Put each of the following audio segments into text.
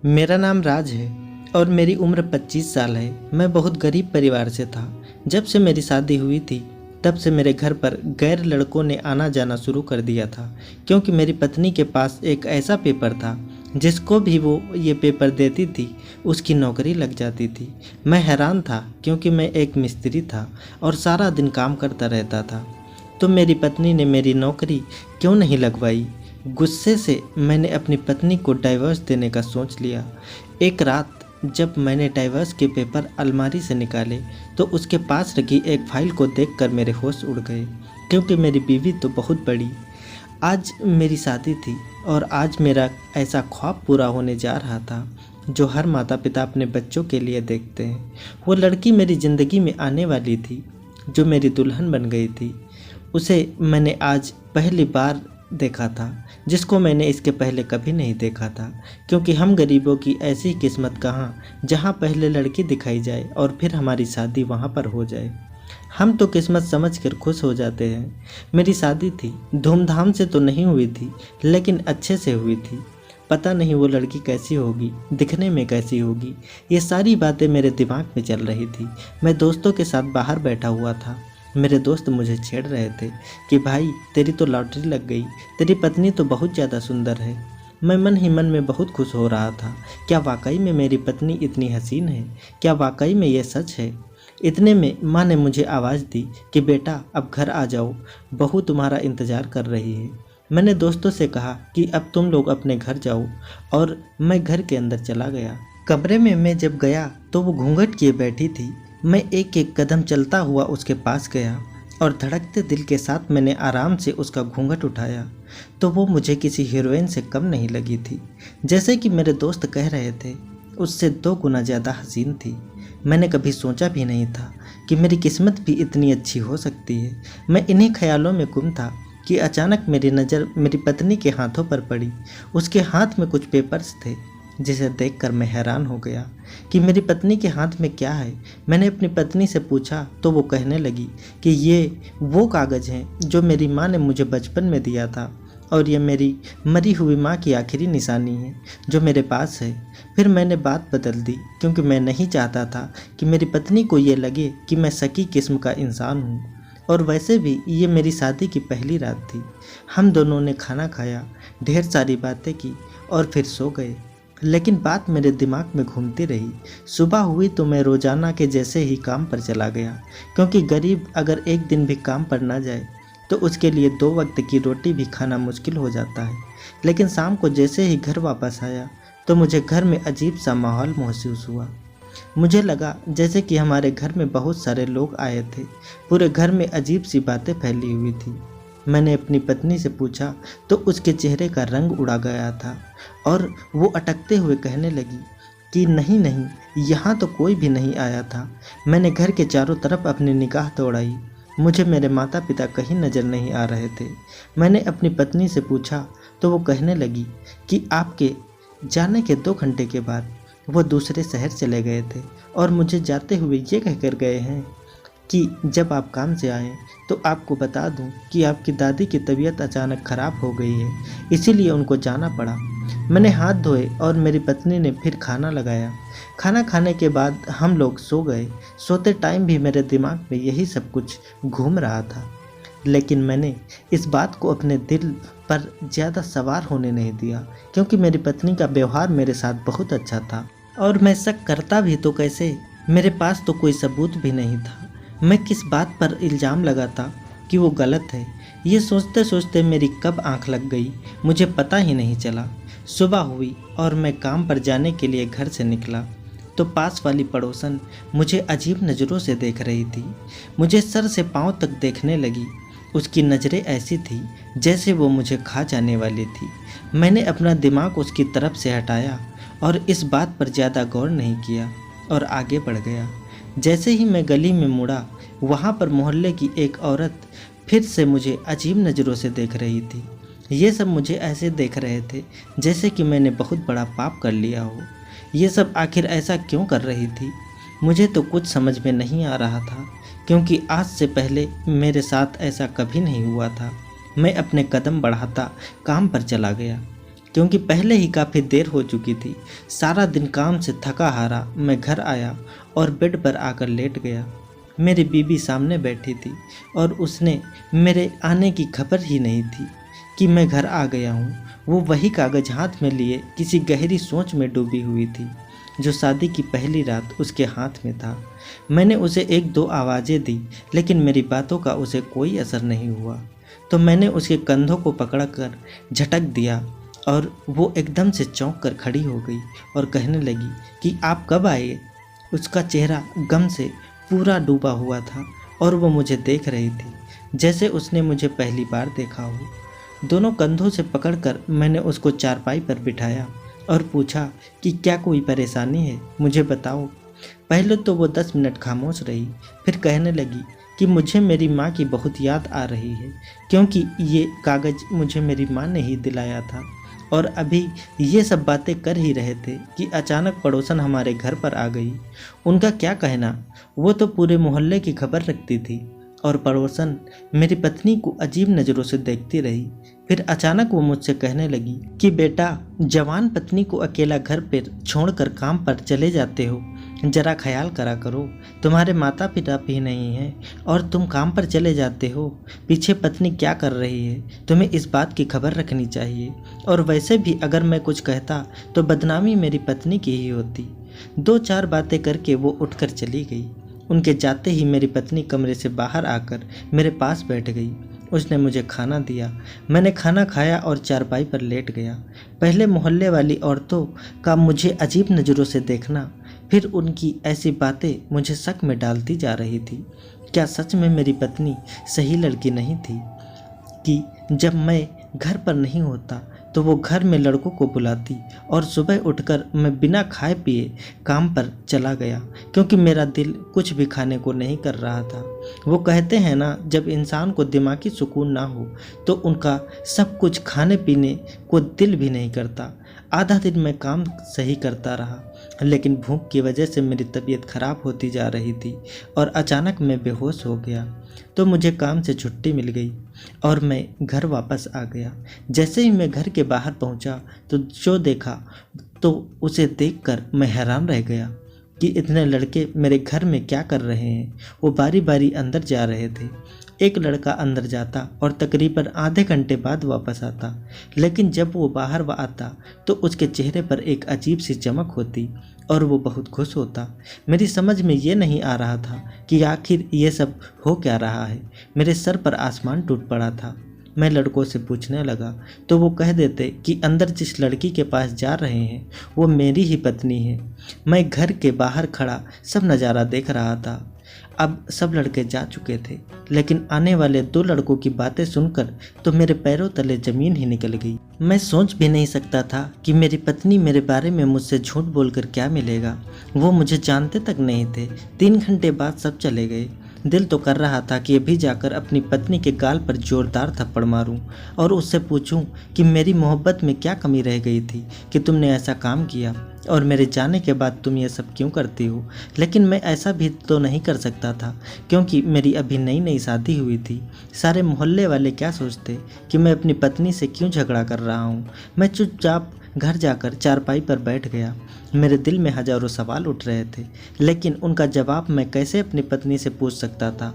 मेरा नाम राज है और मेरी उम्र 25 साल है। मैं बहुत गरीब परिवार से था। जब से मेरी शादी हुई थी तब से मेरे घर पर गैर लड़कों ने आना जाना शुरू कर दिया था, क्योंकि मेरी पत्नी के पास एक ऐसा पेपर था जिसको भी वो ये पेपर देती थी उसकी नौकरी लग जाती थी। मैं हैरान था क्योंकि मैं एक मिस्त्री था और सारा दिन काम करता रहता था। तो मेरी पत्नी ने मेरी नौकरी क्यों नहीं लगवाई। गुस्से से मैंने अपनी पत्नी को डाइवोर्स देने का सोच लिया। एक रात जब मैंने डाइवोर्स के पेपर अलमारी से निकाले तो उसके पास रखी एक फाइल को देखकर मेरे होश उड़ गए, क्योंकि मेरी बीवी तो बहुत बड़ी। आज मेरी शादी थी और आज मेरा ऐसा ख्वाब पूरा होने जा रहा था जो हर माता पिता अपने बच्चों के लिए देखते हैं। वो लड़की मेरी ज़िंदगी में आने वाली थी जो मेरी दुल्हन बन गई थी। उसे मैंने आज पहली बार देखा था, जिसको मैंने इसके पहले कभी नहीं देखा था, क्योंकि हम गरीबों की ऐसी किस्मत कहाँ जहाँ पहले लड़की दिखाई जाए और फिर हमारी शादी वहाँ पर हो जाए। हम तो किस्मत समझकर खुश हो जाते हैं। मेरी शादी थी, धूमधाम से तो नहीं हुई थी लेकिन अच्छे से हुई थी। पता नहीं वो लड़की कैसी होगी, दिखने में कैसी होगी, ये सारी बातें मेरे दिमाग में चल रही थी। मैं दोस्तों के साथ बाहर बैठा हुआ था। मेरे दोस्त मुझे छेड़ रहे थे कि भाई तेरी तो लॉटरी लग गई, तेरी पत्नी तो बहुत ज़्यादा सुंदर है। मैं मन ही मन में बहुत खुश हो रहा था। क्या वाकई में मेरी पत्नी इतनी हसीन है? क्या वाकई में ये सच है? इतने में माँ ने मुझे आवाज़ दी कि बेटा अब घर आ जाओ, बहू तुम्हारा इंतज़ार कर रही है। मैंने दोस्तों से कहा कि अब तुम लोग अपने घर जाओ और मैं घर के अंदर चला गया। कमरे में मैं जब गया तो वो घूंघट किए बैठी थी। मैं एक एक कदम चलता हुआ उसके पास गया और धड़कते दिल के साथ मैंने आराम से उसका घूंघट उठाया तो वो मुझे किसी हीरोइन से कम नहीं लगी थी। जैसे कि मेरे दोस्त कह रहे थे, उससे 2 गुना ज़्यादा हसीन थी। मैंने कभी सोचा भी नहीं था कि मेरी किस्मत भी इतनी अच्छी हो सकती है। मैं इन्हीं ख्यालों में गुम था कि अचानक मेरी नज़र मेरी पत्नी के हाथों पर पड़ी। उसके हाथ में कुछ पेपर्स थे जिसे देखकर मैं हैरान हो गया कि मेरी पत्नी के हाथ में क्या है। मैंने अपनी पत्नी से पूछा तो वो कहने लगी कि ये वो कागज़ हैं जो मेरी माँ ने मुझे बचपन में दिया था और ये मेरी मरी हुई माँ की आखिरी निशानी है जो मेरे पास है। फिर मैंने बात बदल दी, क्योंकि मैं नहीं चाहता था कि मेरी पत्नी को ये लगे कि मैं सकी किस्म का इंसान हूँ। और वैसे भी ये मेरी शादी की पहली रात थी। हम दोनों ने खाना खाया, ढेर सारी बातें की और फिर सो गए। लेकिन बात मेरे दिमाग में घूमती रही। सुबह हुई तो मैं रोज़ाना के जैसे ही काम पर चला गया, क्योंकि गरीब अगर एक दिन भी काम पर ना जाए तो उसके लिए 2 वक्त की रोटी भी खाना मुश्किल हो जाता है। लेकिन शाम को जैसे ही घर वापस आया तो मुझे घर में अजीब सा माहौल महसूस हुआ। मुझे लगा जैसे कि हमारे घर में बहुत सारे लोग आए थे। पूरे घर में अजीब सी बातें फैली हुई थी। मैंने अपनी पत्नी से पूछा तो उसके चेहरे का रंग उड़ा गया था और वो अटकते हुए कहने लगी कि नहीं नहीं, यहाँ तो कोई भी नहीं आया था। मैंने घर के चारों तरफ अपनी निगाह दौड़ाई, मुझे मेरे माता पिता कहीं नज़र नहीं आ रहे थे। मैंने अपनी पत्नी से पूछा तो वो कहने लगी कि आपके जाने के 2 घंटे के बाद वो दूसरे शहर चले गए थे और मुझे जाते हुए ये कहकर गए हैं कि जब आप काम से आएँ तो आपको बता दूं कि आपकी दादी की तबीयत अचानक ख़राब हो गई है, इसीलिए उनको जाना पड़ा। मैंने हाथ धोए और मेरी पत्नी ने फिर खाना लगाया। खाना खाने के बाद हम लोग सो गए। सोते टाइम भी मेरे दिमाग में यही सब कुछ घूम रहा था, लेकिन मैंने इस बात को अपने दिल पर ज़्यादा सवार होने नहीं दिया, क्योंकि मेरी पत्नी का व्यवहार मेरे साथ बहुत अच्छा था और मैं शक करता भी तो कैसे, मेरे पास तो कोई सबूत भी नहीं था। मैं किस बात पर इल्ज़ाम लगाता कि वो गलत है, ये सोचते सोचते मेरी कब आंख लग गई मुझे पता ही नहीं चला। सुबह हुई और मैं काम पर जाने के लिए घर से निकला तो पास वाली पड़ोसन मुझे अजीब नज़रों से देख रही थी। मुझे सर से पांव तक देखने लगी। उसकी नज़रें ऐसी थी जैसे वो मुझे खा जाने वाली थी। मैंने अपना दिमाग उसकी तरफ से हटाया और इस बात पर ज़्यादा गौर नहीं किया और आगे बढ़ गया। जैसे ही मैं गली में मुड़ा, वहाँ पर मोहल्ले की एक औरत फिर से मुझे अजीब नज़रों से देख रही थी। ये सब मुझे ऐसे देख रहे थे जैसे कि मैंने बहुत बड़ा पाप कर लिया हो। ये सब आखिर ऐसा क्यों कर रही थी? मुझे तो कुछ समझ में नहीं आ रहा था, क्योंकि आज से पहले मेरे साथ ऐसा कभी नहीं हुआ था। मैं अपने कदम बढ़ाता काम पर चला गया। क्योंकि पहले ही काफ़ी देर हो चुकी थी। सारा दिन काम से थका हारा मैं घर आया और बेड पर आकर लेट गया। मेरी बीवी सामने बैठी थी और उसने मेरे आने की खबर ही नहीं थी कि मैं घर आ गया हूँ। वो वही कागज़ हाथ में लिए किसी गहरी सोच में डूबी हुई थी जो शादी की पहली रात उसके हाथ में था। मैंने उसे एक दो आवाज़ें दी, लेकिन मेरी बातों का उसे कोई असर नहीं हुआ। तो मैंने उसके कंधों को पकड़कर झटक दिया और वो एकदम से चौंक कर खड़ी हो गई और कहने लगी कि आप कब आए। उसका चेहरा गम से पूरा डूबा हुआ था और वो मुझे देख रही थी जैसे उसने मुझे पहली बार देखा हो। दोनों कंधों से पकड़कर मैंने उसको चारपाई पर बिठाया और पूछा कि क्या कोई परेशानी है, मुझे बताओ। पहले तो वो 10 मिनट खामोश रही, फिर कहने लगी कि मुझे मेरी माँ की बहुत याद आ रही है, क्योंकि ये कागज़ मुझे मेरी माँ ने ही दिलाया था। और अभी ये सब बातें कर ही रहे थे कि अचानक पड़ोसन हमारे घर पर आ गई। उनका क्या कहना, वो तो पूरे मोहल्ले की खबर रखती थी और पड़ोसन मेरी पत्नी को अजीब नज़रों से देखती रही। फिर अचानक वो मुझसे कहने लगी कि बेटा, जवान पत्नी को अकेला घर पर छोड़कर काम पर चले जाते हो, जरा ख्याल करा करो। तुम्हारे माता पिता भी नहीं हैं और तुम काम पर चले जाते हो। पीछे पत्नी क्या कर रही है, तुम्हें इस बात की खबर रखनी चाहिए। और वैसे भी अगर मैं कुछ कहता तो बदनामी मेरी पत्नी की ही होती। 2-4 बातें करके वो उठकर चली गई। उनके जाते ही मेरी पत्नी कमरे से बाहर आकर मेरे पास बैठ गई। उसने मुझे खाना दिया। मैंने खाना खाया और चारपाई पर लेट गया। पहले मोहल्ले वाली औरतों का मुझे अजीब नज़रों से देखना, फिर उनकी ऐसी बातें मुझे शक में डालती जा रही थी। क्या सच में मेरी पत्नी सही लड़की नहीं थी कि जब मैं घर पर नहीं होता तो वो घर में लड़कों को बुलाती और सुबह उठकर मैं बिना खाए पिए काम पर चला गया, क्योंकि मेरा दिल कुछ भी खाने को नहीं कर रहा था। वो कहते हैं ना, जब इंसान को दिमागी सुकून ना हो तो उनका सब कुछ खाने पीने को दिल भी नहीं करता। आधा दिन मैं काम सही करता रहा, लेकिन भूख की वजह से मेरी तबीयत खराब होती जा रही थी और अचानक मैं बेहोश हो गया। तो मुझे काम से छुट्टी मिल गई और मैं घर वापस आ गया। जैसे ही मैं घर के बाहर पहुंचा तो जो देखा तो उसे देखकर मैं हैरान रह गया कि इतने लड़के मेरे घर में क्या कर रहे हैं। वो बारी बारी अंदर जा रहे थे। एक लड़का अंदर जाता और तकरीबन आधे घंटे बाद वापस आता, लेकिन जब वो बाहर आता तो उसके चेहरे पर एक अजीब सी चमक होती और वो बहुत खुश होता। मेरी समझ में ये नहीं आ रहा था कि आखिर ये सब हो क्या रहा है। मेरे सर पर आसमान टूट पड़ा था। मैं लड़कों से पूछने लगा तो वो कह देते कि अंदर जिस लड़की के पास जा रहे हैं वो मेरी ही पत्नी है। मैं घर के बाहर खड़ा सब नज़ारा देख रहा था। अब सब लड़के जा चुके थे, लेकिन आने वाले 2 लड़कों की बातें सुनकर तो मेरे पैरों तले ज़मीन ही निकल गई। मैं सोच भी नहीं सकता था कि मेरी पत्नी मेरे बारे में मुझसे झूठ बोलकर क्या मिलेगा। वो मुझे जानते तक नहीं थे। 3 घंटे बाद सब चले गए। दिल तो कर रहा था कि अभी जाकर अपनी पत्नी के गाल पर जोरदार थप्पड़ मारूं और उससे पूछूं कि मेरी मोहब्बत में क्या कमी रह गई थी कि तुमने ऐसा काम किया और मेरे जाने के बाद तुम ये सब क्यों करती हो। लेकिन मैं ऐसा भी तो नहीं कर सकता था, क्योंकि मेरी अभी नई नई शादी हुई थी। सारे मोहल्ले वाले क्या सोचते कि मैं अपनी पत्नी से क्यों झगड़ा कर रहा हूँ। मैं चुपचाप घर जाकर चारपाई पर बैठ गया। मेरे दिल में हजारों सवाल उठ रहे थे, लेकिन उनका जवाब मैं कैसे अपनी पत्नी से पूछ सकता था।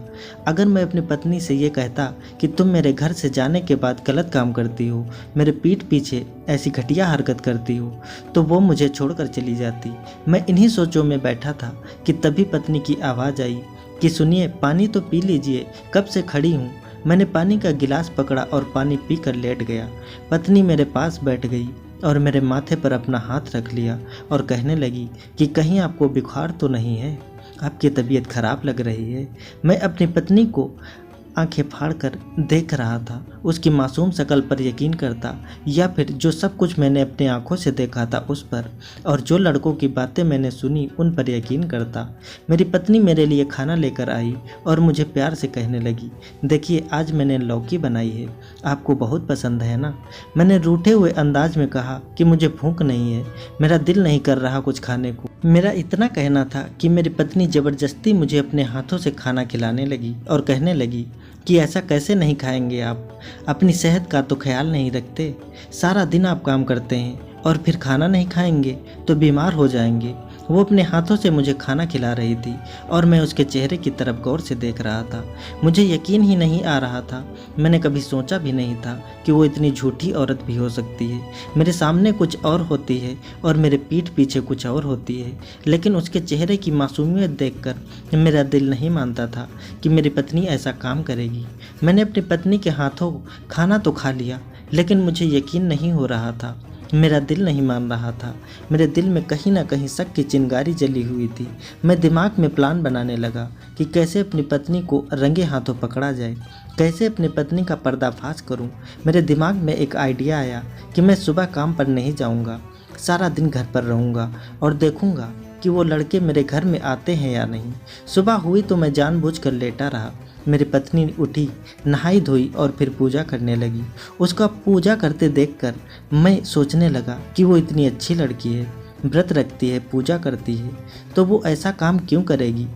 अगर मैं अपनी पत्नी से ये कहता कि तुम मेरे घर से जाने के बाद गलत काम करती हो, मेरे पीठ पीछे ऐसी घटिया हरकत करती हो, तो वो मुझे छोड़कर चली जाती। मैं इन्हीं सोचों में बैठा था कि तभी पत्नी की आवाज़ आई कि सुनिए, पानी तो पी लीजिए, कब से खड़ी हूँ। मैंने पानी का गिलास पकड़ा और पानी पीकर लेट गया। पत्नी मेरे पास बैठ गई और मेरे माथे पर अपना हाथ रख लिया और कहने लगी कि कहीं आपको बुखार तो नहीं है, आपकी तबीयत खराब लग रही है। मैं अपनी पत्नी को आंखें फाड़कर देख रहा था, उसकी मासूम शक्ल पर यकीन करता या फिर जो सब कुछ मैंने अपनी आंखों से देखा था उस पर, और जो लड़कों की बातें मैंने सुनी उन पर यकीन करता। मेरी पत्नी मेरे लिए खाना लेकर आई और मुझे प्यार से कहने लगी, देखिए आज मैंने लौकी बनाई है, आपको बहुत पसंद है ना। मैंने रूठे हुए अंदाज में कहा कि मुझे भूख नहीं है, मेरा दिल नहीं कर रहा कुछ खाने को। मेरा इतना कहना था कि मेरी पत्नी ज़बरदस्ती मुझे अपने हाथों से खाना खिलाने लगी और कहने लगी कि ऐसा कैसे नहीं खाएंगे आप, अपनी सेहत का तो ख्याल नहीं रखते। सारा दिन आप काम करते हैं और फिर खाना नहीं खाएंगे तो बीमार हो जाएंगे। वो अपने हाथों से मुझे खाना खिला रही थी और मैं उसके चेहरे की तरफ गौर से देख रहा था। मुझे यकीन ही नहीं आ रहा था। मैंने कभी सोचा भी नहीं था कि वो इतनी झूठी औरत भी हो सकती है। मेरे सामने कुछ और होती है और मेरे पीठ पीछे कुछ और होती है, लेकिन उसके चेहरे की मासूमियत देखकर मेरा दिल नहीं मानता था कि मेरी पत्नी ऐसा काम करेगी। मैंने अपनी पत्नी के हाथों खाना तो खा लिया, लेकिन मुझे यकीन नहीं हो रहा था। मेरा दिल नहीं मान रहा था। मेरे दिल में कहीं ना कहीं शक की चिंगारी जली हुई थी। मैं दिमाग में प्लान बनाने लगा कि कैसे अपनी पत्नी को रंगे हाथों पकड़ा जाए, कैसे अपनी पत्नी का पर्दाफाश करूं। मेरे दिमाग में एक आइडिया आया कि मैं सुबह काम पर नहीं जाऊंगा, सारा दिन घर पर रहूंगा और देखूंगा कि वो लड़के मेरे घर में आते हैं या नहीं। सुबह हुई तो मैं जानबूझकर लेटा रहा। मेरी पत्नी उठी, नहाई धोई और फिर पूजा करने लगी। उसका पूजा करते देखकर मैं सोचने लगा कि वो इतनी अच्छी लड़की है, व्रत रखती है, पूजा करती है, तो वो ऐसा काम क्यों करेगी।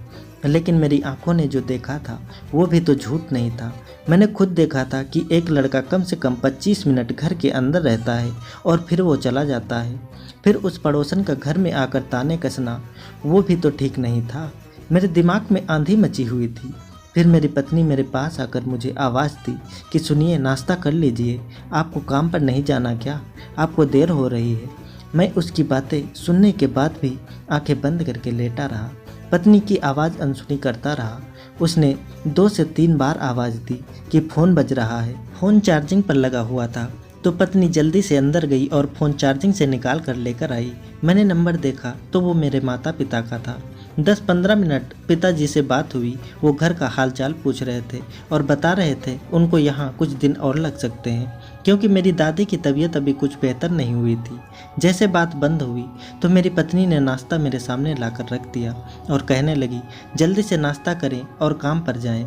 लेकिन मेरी आंखों ने जो देखा था वो भी तो झूठ नहीं था। मैंने खुद देखा था कि एक लड़का कम से कम 25 मिनट घर के अंदर रहता है और फिर वो चला जाता है। फिर उस पड़ोसन का घर में आकर ताने कसना, वो भी तो ठीक नहीं था। मेरे दिमाग में आंधी मची हुई थी। फिर मेरी पत्नी मेरे पास आकर मुझे आवाज़ दी कि सुनिए, नाश्ता कर लीजिए, आपको काम पर नहीं जाना क्या, आपको देर हो रही है। मैं उसकी बातें सुनने के बाद भी आंखें बंद करके लेटा रहा। पत्नी की आवाज़ अनसुनी करता रहा। उसने 2 से 3 बार आवाज़ दी कि फ़ोन बज रहा है। फ़ोन चार्जिंग पर लगा हुआ था तो पत्नी जल्दी से अंदर गई और फ़ोन चार्जिंग से निकाल कर लेकर आई। मैंने नंबर देखा तो वो मेरे माता पिता का था। 10-15 मिनट पिताजी से बात हुई। वो घर का हालचाल पूछ रहे थे और बता रहे थे उनको यहाँ कुछ दिन और लग सकते हैं, क्योंकि मेरी दादी की तबीयत अभी कुछ बेहतर नहीं हुई थी। जैसे बात बंद हुई तो मेरी पत्नी ने नाश्ता मेरे सामने लाकर रख दिया और कहने लगी, जल्दी से नाश्ता करें और काम पर जाएं।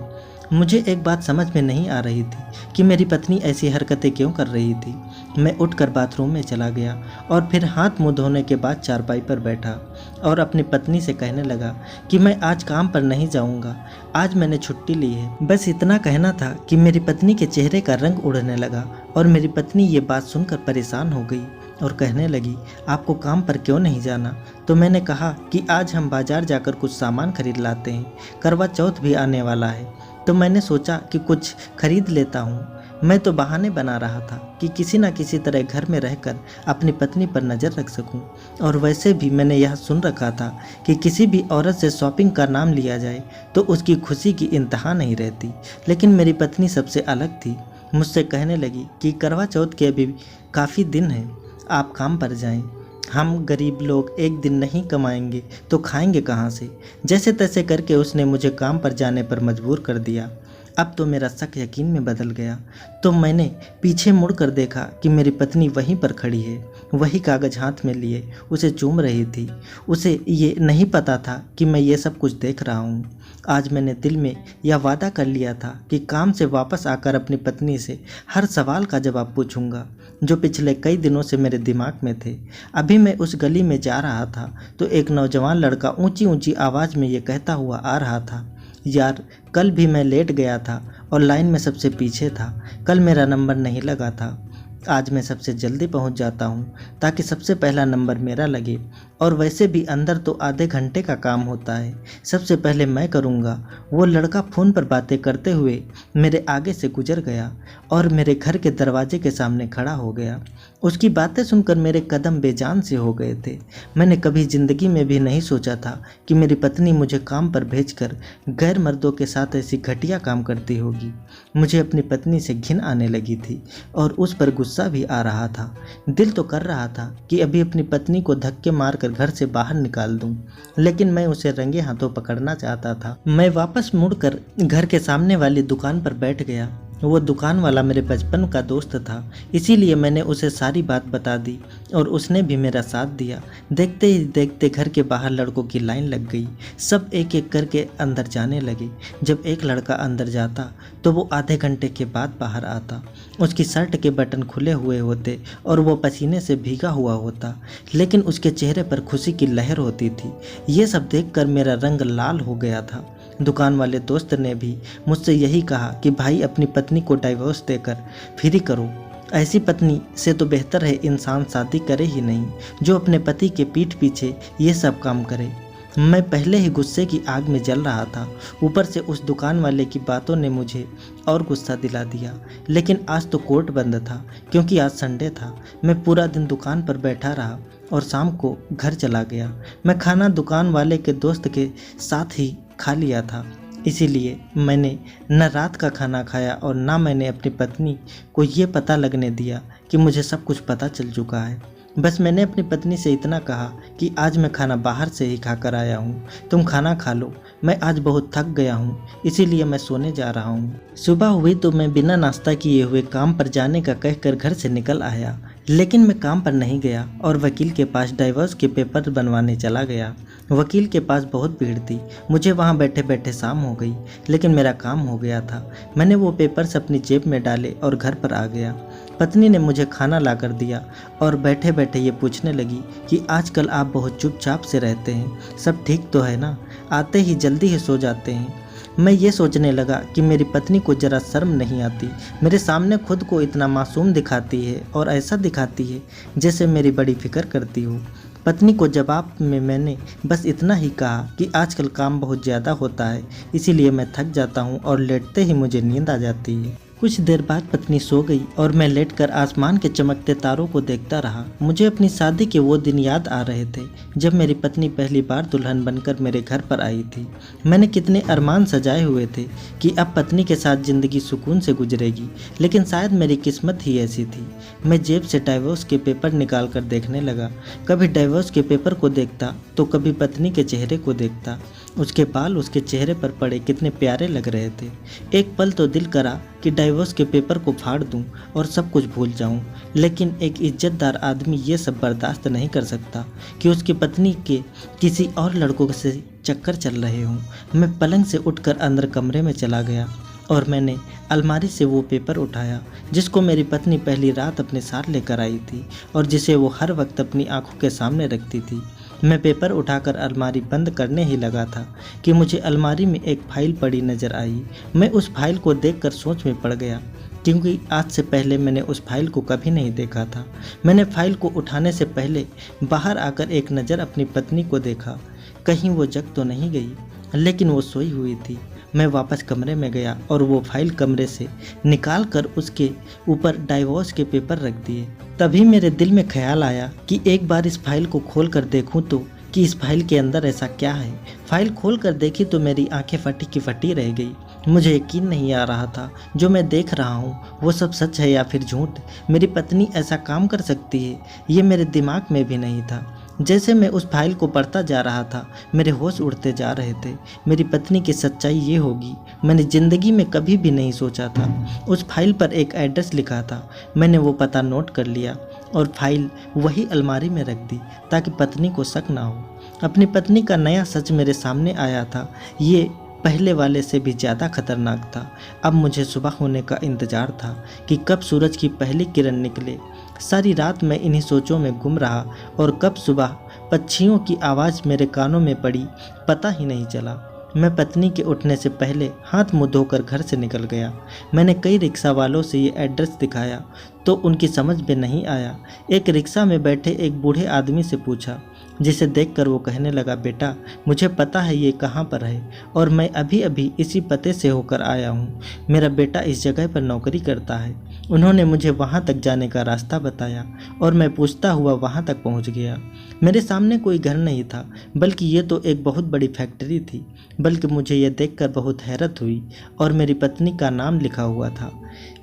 मुझे एक बात समझ में नहीं आ रही थी कि मेरी पत्नी ऐसी हरकतें क्यों कर रही थी। मैं उठकर बाथरूम में चला गया और फिर हाथ मुंह धोने के बाद चारपाई पर बैठा और अपनी पत्नी से कहने लगा कि मैं आज काम पर नहीं जाऊंगा, आज मैंने छुट्टी ली है। बस इतना कहना था कि मेरी पत्नी के चेहरे का रंग उड़ने लगा और मेरी पत्नी ये बात सुनकर परेशान हो गई और कहने लगी, आपको काम पर क्यों नहीं जाना। तो मैंने कहा कि आज हम बाजार जाकर कुछ सामान खरीद लाते हैं, करवा चौथ भी आने वाला है, तो मैंने सोचा कि कुछ खरीद लेता हूँ। मैं तो बहाने बना रहा था कि किसी न किसी तरह घर में रहकर अपनी पत्नी पर नज़र रख सकूं। और वैसे भी मैंने यह सुन रखा था कि किसी भी औरत से शॉपिंग का नाम लिया जाए तो उसकी खुशी की इंतहा नहीं रहती। लेकिन मेरी पत्नी सबसे अलग थी। मुझसे कहने लगी कि करवा चौथ के अभी काफ़ी दिन हैं, आप काम पर जाएं। हम गरीब लोग एक दिन नहीं कमाएंगे तो खाएंगे कहाँ से। जैसे तैसे करके उसने मुझे काम पर जाने पर मजबूर कर दिया। अब तो मेरा शक यकीन में बदल गया। तो मैंने पीछे मुड़कर देखा कि मेरी पत्नी वहीं पर खड़ी है, वही कागज़ हाथ में लिए उसे चूम रही थी। उसे ये नहीं पता था कि मैं ये सब कुछ देख रहा हूँ। आज मैंने दिल में यह वादा कर लिया था कि काम से वापस आकर अपनी पत्नी से हर सवाल का जवाब पूछूंगा जो पिछले कई दिनों से मेरे दिमाग में थे। अभी मैं उस गली में जा रहा था तो एक नौजवान लड़का ऊंची ऊंची आवाज़ में ये कहता हुआ आ रहा था, यार कल भी मैं लेट गया था और लाइन में सबसे पीछे था। कल मेरा नंबर नहीं लगा था, आज मैं सबसे जल्दी पहुंच जाता हूं ताकि सबसे पहला नंबर मेरा लगे। और वैसे भी अंदर तो आधे घंटे का काम होता है, सबसे पहले मैं करूंगा। वो लड़का फ़ोन पर बातें करते हुए मेरे आगे से गुजर गया और मेरे घर के दरवाजे के सामने खड़ा हो गया। उसकी बातें सुनकर मेरे कदम बेजान से हो गए थे। मैंने कभी ज़िंदगी में भी नहीं सोचा था कि मेरी पत्नी मुझे काम पर भेजकर गैर मर्दों के साथ ऐसी घटिया काम करती होगी। मुझे अपनी पत्नी से घिन आने लगी थी और उस पर गुस्सा भी आ रहा था। दिल तो कर रहा था कि अभी अपनी पत्नी को धक्के मारकर घर से बाहर निकाल दूं, लेकिन मैं उसे रंगे हाथों पकड़ना चाहता था। मैं वापस मुड़कर घर के सामने वाली दुकान पर बैठ गया। वो दुकान वाला मेरे बचपन का दोस्त था, इसीलिए मैंने उसे सारी बात बता दी और उसने भी मेरा साथ दिया। देखते ही देखते घर के बाहर लड़कों की लाइन लग गई। सब एक एक करके अंदर जाने लगे। जब एक लड़का अंदर जाता तो वो आधे घंटे के बाद बाहर आता। उसकी शर्ट के बटन खुले हुए होते और वो पसीने से भीगा हुआ होता, लेकिन उसके चेहरे पर खुशी की लहर होती थी। ये सब देखकर मेरा रंग लाल हो गया था। दुकान वाले दोस्त ने भी मुझसे यही कहा कि भाई अपनी पत्नी को डाइवोर्स देकर फ्री करो। ऐसी पत्नी से तो बेहतर है इंसान शादी करे ही नहीं, जो अपने पति के पीठ पीछे ये सब काम करे। मैं पहले ही गुस्से की आग में जल रहा था, ऊपर से उस दुकान वाले की बातों ने मुझे और गुस्सा दिला दिया। लेकिन आज तो कोर्ट बंद था क्योंकि आज संडे था। मैं पूरा दिन दुकान पर बैठा रहा और शाम को घर चला गया। मैं खाना दुकान वाले के दोस्त के साथ ही खा लिया था, इसीलिए मैंने न रात का खाना खाया और ना मैंने अपनी पत्नी को ये पता लगने दिया कि मुझे सब कुछ पता चल चुका है। बस मैंने अपनी पत्नी से इतना कहा कि आज मैं खाना बाहर से ही खाकर आया हूँ, तुम खाना खा लो, मैं आज बहुत थक गया हूँ, इसीलिए मैं सोने जा रहा हूँ। सुबह हुई तो मैं बिना नाश्ता किए हुए काम पर जाने का कहकर घर से निकल आया, लेकिन मैं काम पर नहीं गया और वकील के पास डाइवोर्स के पेपर बनवाने चला गया। वकील के पास बहुत भीड़ थी, मुझे वहाँ बैठे बैठे शाम हो गई, लेकिन मेरा काम हो गया था। मैंने वो पेपर्स अपनी जेब में डाले और घर पर आ गया। पत्नी ने मुझे खाना ला कर दिया और बैठे बैठे ये पूछने लगी कि आजकल आप बहुत चुपचाप से रहते हैं, सब ठीक तो है ना, आते ही जल्दी ही सो जाते हैं। मैं ये सोचने लगा कि मेरी पत्नी को ज़रा शर्म नहीं आती, मेरे सामने खुद को इतना मासूम दिखाती है और ऐसा दिखाती है जैसे मेरी बड़ी फिक्र करती हो। पत्नी को जवाब में मैंने बस इतना ही कहा कि आजकल काम बहुत ज़्यादा होता है, इसीलिए मैं थक जाता हूँ और लेटते ही मुझे नींद आ जाती है। कुछ देर बाद पत्नी सो गई और मैं लेटकर आसमान के चमकते तारों को देखता रहा। मुझे अपनी शादी के वो दिन याद आ रहे थे जब मेरी पत्नी पहली बार दुल्हन बनकर मेरे घर पर आई थी। मैंने कितने अरमान सजाए हुए थे कि अब पत्नी के साथ ज़िंदगी सुकून से गुजरेगी, लेकिन शायद मेरी किस्मत ही ऐसी थी। मैं जेब से डाइवोर्स के पेपर निकाल कर देखने लगा। कभी डाइवोर्स के पेपर को देखता तो कभी पत्नी के चेहरे को देखता। उसके बाल उसके चेहरे पर पड़े कितने प्यारे लग रहे थे। एक पल तो दिल करा कि डाइवोर्स के पेपर को फाड़ दूं और सब कुछ भूल जाऊं, लेकिन एक इज्जतदार आदमी ये सब बर्दाश्त नहीं कर सकता कि उसकी पत्नी के किसी और लड़कों से चक्कर चल रहे हों। मैं पलंग से उठकर अंदर कमरे में चला गया और मैंने अलमारी से वो पेपर उठाया जिसको मेरी पत्नी पहली रात अपने साथ लेकर आई थी और जिसे वो हर वक्त अपनी आंखों के सामने रखती थी। मैं पेपर उठाकर अलमारी बंद करने ही लगा था कि मुझे अलमारी में एक फाइल पड़ी नज़र आई। मैं उस फाइल को देखकर सोच में पड़ गया, क्योंकि आज से पहले मैंने उस फाइल को कभी नहीं देखा था। मैंने फाइल को उठाने से पहले बाहर आकर एक नज़र अपनी पत्नी को देखा। कहीं वो जग तो नहीं गई, लेकिन वो सोई हुई थी। मैं वापस कमरे में गया और वो फाइल कमरे से निकाल कर उसके ऊपर डाइवोर्स के पेपर रख दिए। तभी मेरे दिल में ख्याल आया कि एक बार इस फाइल को खोल कर देखूं तो कि इस फाइल के अंदर ऐसा क्या है। फाइल खोल कर देखी तो मेरी आंखें फटी की फटी रह गई। मुझे यकीन नहीं आ रहा था जो मैं देख रहा हूँ वो सब सच है या फिर झूठ। मेरी पत्नी ऐसा काम कर सकती है, ये मेरे दिमाग में भी नहीं था। जैसे मैं उस फाइल को पढ़ता जा रहा था मेरे होश उड़ते जा रहे थे। मेरी पत्नी की सच्चाई ये होगी, मैंने ज़िंदगी में कभी भी नहीं सोचा था। उस फाइल पर एक एड्रेस लिखा था, मैंने वो पता नोट कर लिया और फाइल वही अलमारी में रख दी ताकि पत्नी को शक ना हो। अपनी पत्नी का नया सच मेरे सामने आया था, ये पहले वाले से भी ज़्यादा खतरनाक था। अब मुझे सुबह होने का इंतज़ार था कि कब सूरज की पहली किरण निकले। सारी रात मैं इन्हीं सोचों में गुम रहा और कब सुबह पक्षियों की आवाज़ मेरे कानों में पड़ी पता ही नहीं चला। मैं पत्नी के उठने से पहले हाथ मुँह धोकर घर से निकल गया। मैंने कई रिक्शा वालों से ये एड्रेस दिखाया तो उनकी समझ में नहीं आया। एक रिक्शा में बैठे एक बूढ़े आदमी से पूछा, जिसे देखकर वो कहने लगा, बेटा मुझे पता है ये कहाँ पर है और मैं अभी अभी इसी पते से होकर आया हूँ। मेरा बेटा इस जगह पर नौकरी करता है। उन्होंने मुझे वहाँ तक जाने का रास्ता बताया और मैं पूछता हुआ वहाँ तक पहुँच गया। मेरे सामने कोई घर नहीं था, बल्कि ये तो एक बहुत बड़ी फैक्ट्री थी। बल्कि मुझे ये देखकर बहुत हैरत हुई और मेरी पत्नी का नाम लिखा हुआ था।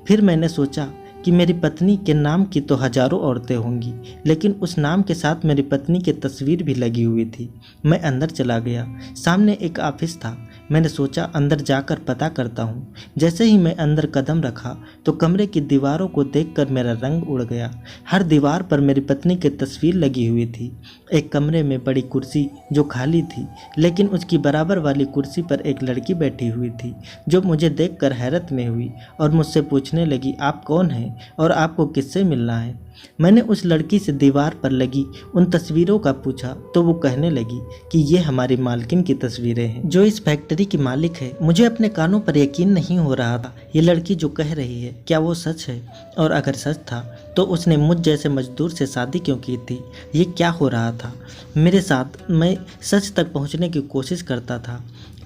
फिर मैंने सोचा कि मेरी पत्नी के नाम की तो हजारों औरतें होंगी, लेकिन उस नाम के साथ मेरी पत्नी की तस्वीर भी लगी हुई थी। मैं अंदर चला गया। सामने एक ऑफिस था। मैंने सोचा अंदर जाकर पता करता हूँ। जैसे ही मैं अंदर कदम रखा तो कमरे की दीवारों को देखकर मेरा रंग उड़ गया। हर दीवार पर मेरी पत्नी की तस्वीर लगी हुई थी। एक कमरे में बड़ी कुर्सी जो खाली थी, लेकिन उसकी बराबर वाली कुर्सी पर एक लड़की बैठी हुई थी जो मुझे देखकर हैरत में हुई और मुझसे पूछने लगी, आप कौन हैं और आपको किससे मिलना है। मैंने उस लड़की से दीवार पर लगी उन तस्वीरों का पूछा तो वो कहने लगी कि ये हमारी मालकिन की तस्वीरें हैं, जो इस फैक्ट्री की मालिक है। मुझे अपने कानों पर यकीन नहीं हो रहा था। ये लड़की जो कह रही है क्या वो सच है? और अगर सच था तो उसने मुझ जैसे मजदूर से शादी क्यों की थी? ये क्या हो रहा था मेरे साथ? मैं सच तक पहुंचने की कोशिश करता था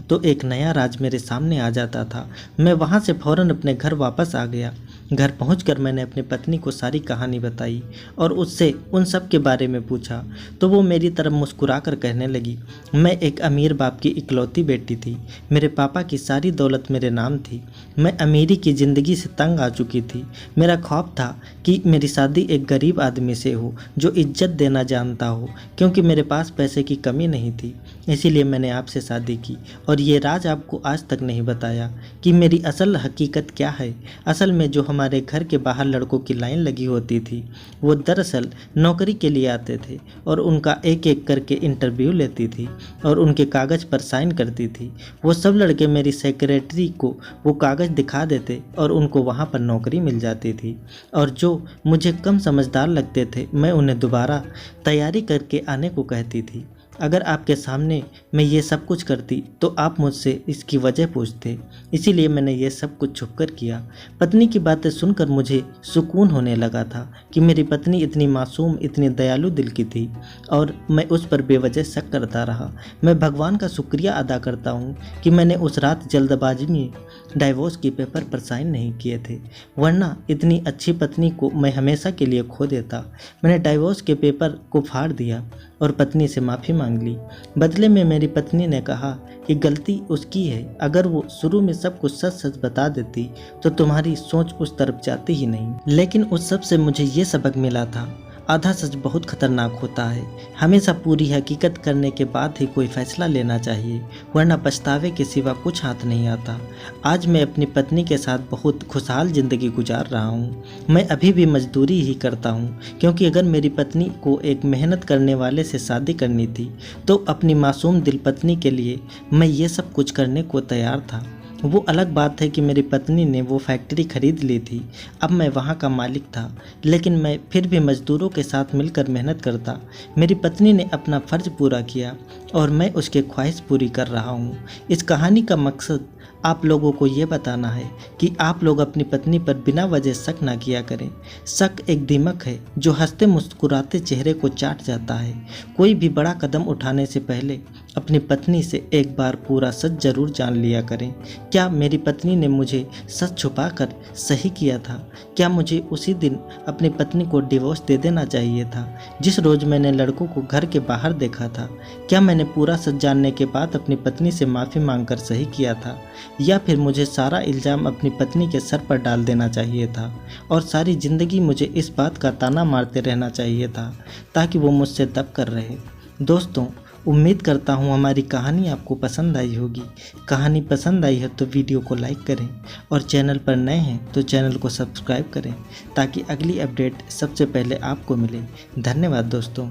तो एक नया राज मेरे सामने आ जाता था। मैं वहां से फौरन अपने घर वापस आ गया। घर पहुंचकर मैंने अपनी पत्नी को सारी कहानी बताई और उससे उन सब के बारे में पूछा तो वो मेरी तरफ मुस्कुराकर कहने लगी, मैं एक अमीर बाप की इकलौती बेटी थी। मेरे पापा की सारी दौलत मेरे नाम थी। मैं अमीरी की ज़िंदगी से तंग आ चुकी थी। मेरा ख्वाब था कि मेरी शादी एक गरीब आदमी से हो जो इज्जत देना जानता हो, क्योंकि मेरे पास पैसे की कमी नहीं थी। इसीलिए मैंने आपसे शादी की और ये राज आपको आज तक नहीं बताया कि मेरी असल हकीकत क्या है। असल में जो हमारे घर के बाहर लड़कों की लाइन लगी होती थी वो दरअसल नौकरी के लिए आते थे और उनका एक एक करके इंटरव्यू लेती थी और उनके कागज़ पर साइन करती थी। वो सब लड़के मेरी सेक्रेटरी को वो कागज़ दिखा देते और उनको वहाँ पर नौकरी मिल जाती थी। और जो मुझे कम समझदार लगते थे मैं उन्हें दोबारा तैयारी करके आने को कहती थी। अगर आपके सामने मैं ये सब कुछ करती तो आप मुझसे इसकी वजह पूछते, इसीलिए मैंने ये सब कुछ छुपकर किया। पत्नी की बातें सुनकर मुझे सुकून होने लगा था कि मेरी पत्नी इतनी मासूम, इतनी दयालु दिल की थी और मैं उस पर बेवजह शक करता रहा। मैं भगवान का शुक्रिया अदा करता हूँ कि मैंने उस रात जल्दबाजी में डाइवोर्स के पेपर पर साइन नहीं किए थे, वरना इतनी अच्छी पत्नी को मैं हमेशा के लिए खो देता। मैंने डाइवोर्स के पेपर को फाड़ दिया और पत्नी से माफ़ी मांग ली। बदले में मेरी पत्नी ने कहा कि गलती उसकी है। अगर वो शुरू में सब कुछ सच सच बता देती तो तुम्हारी सोच उस तरफ जाती ही नहीं। लेकिन उस सब से मुझे ये सबक मिला था, आधा सच बहुत खतरनाक होता है। हमेशा पूरी हकीकत करने के बाद ही कोई फैसला लेना चाहिए, वरना पछतावे के सिवा कुछ हाथ नहीं आता। आज मैं अपनी पत्नी के साथ बहुत खुशहाल ज़िंदगी गुजार रहा हूँ। मैं अभी भी मजदूरी ही करता हूँ, क्योंकि अगर मेरी पत्नी को एक मेहनत करने वाले से शादी करनी थी तो अपनी मासूम दिल पत्नी के लिए मैं ये सब कुछ करने को तैयार था। वो अलग बात है कि मेरी पत्नी ने वो फैक्ट्री खरीद ली थी, अब मैं वहाँ का मालिक था, लेकिन मैं फिर भी मज़दूरों के साथ मिलकर मेहनत करता। मेरी पत्नी ने अपना फ़र्ज पूरा किया और मैं उसकी ख्वाहिश पूरी कर रहा हूँ। इस कहानी का मकसद आप लोगों को ये बताना है कि आप लोग अपनी पत्नी पर बिना वजह शक ना किया करें। शक एक दीमक है जो हंसते मुस्कुराते चेहरे को चाट जाता है। कोई भी बड़ा कदम उठाने से पहले अपनी पत्नी से एक बार पूरा सच जरूर जान लिया करें। क्या मेरी पत्नी ने मुझे सच छुपाकर सही किया था? क्या मुझे उसी दिन अपनी पत्नी को डिवोर्स दे देना चाहिए था जिस रोज़ मैंने लड़कों को घर के बाहर देखा था? क्या मैंने पूरा सच जानने के बाद अपनी पत्नी से माफ़ी मांगकर सही किया था, या फिर मुझे सारा इल्ज़ाम अपनी पत्नी के सर पर डाल देना चाहिए था और सारी ज़िंदगी मुझे इस बात का ताना मारते रहना चाहिए था ताकि वो मुझसे दब कर रहे? दोस्तों, उम्मीद करता हूँ हमारी कहानी आपको पसंद आई होगी। कहानी पसंद आई है तो वीडियो को लाइक करें और चैनल पर नए हैं तो चैनल को सब्सक्राइब करें ताकि अगली अपडेट सबसे पहले आपको मिले। धन्यवाद दोस्तों।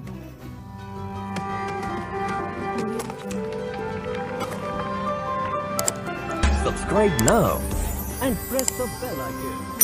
Subscribe now and press the bell icon.